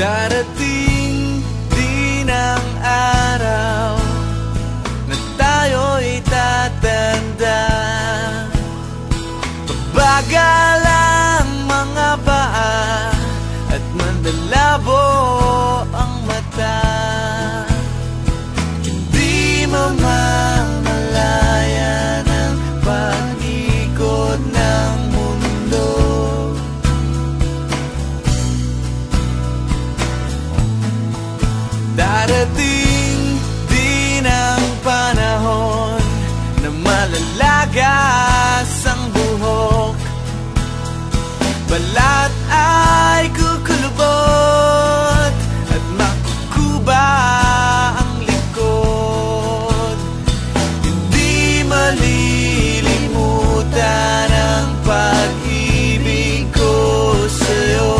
Darating din ang araw na tayo'y tatanda. Pabagal ang mga paa at mandalabo ang mata. Hindi mamamalayan ang pag-ikot ng mundo. Darating din ang panahon na malalagas ang buhok. Balat ay kukulubot at makukuba ang likod. Hindi malilimutan ang pag-ibig ko sa'yo,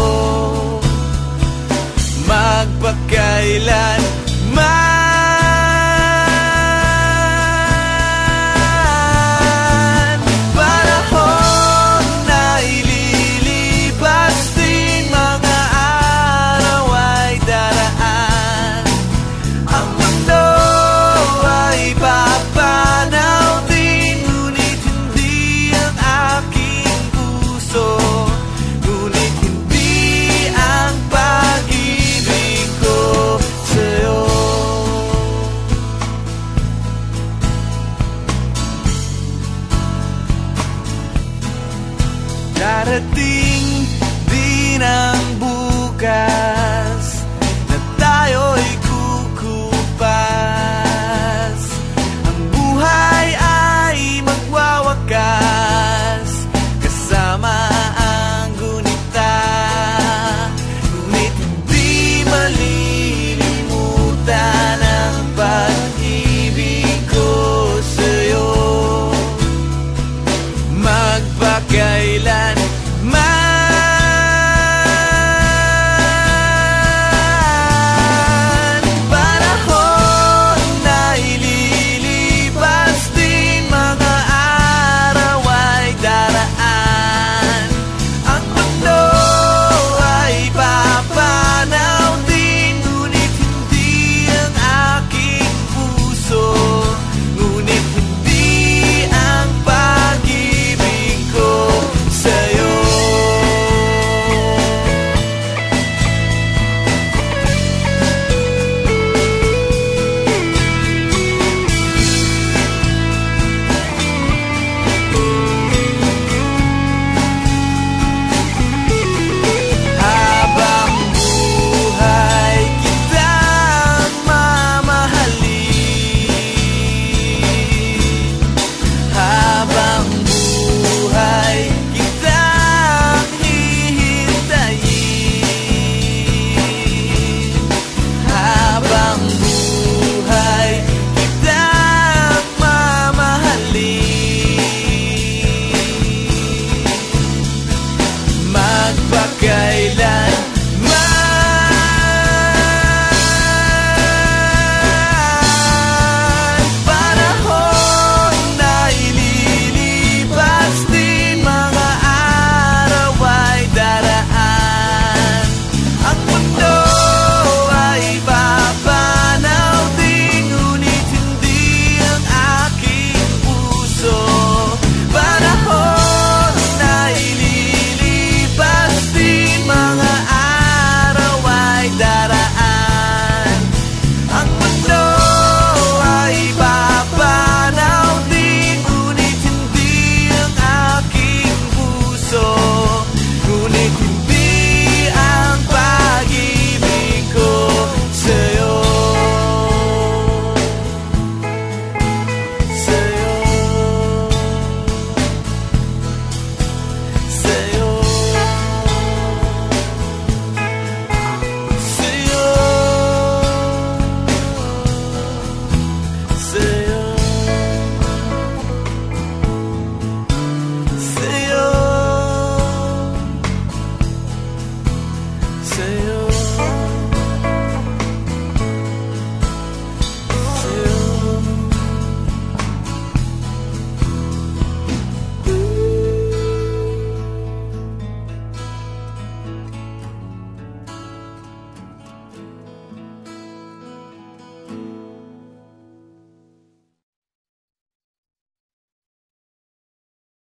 magpakailan man. Panahon na ililipas din, mga araw ay daraan. Ang mundo ay papanaw din, ngunit hindi ang aking puso, ngunit hindi ang pag-ibig ko sa'yo. Darating din ang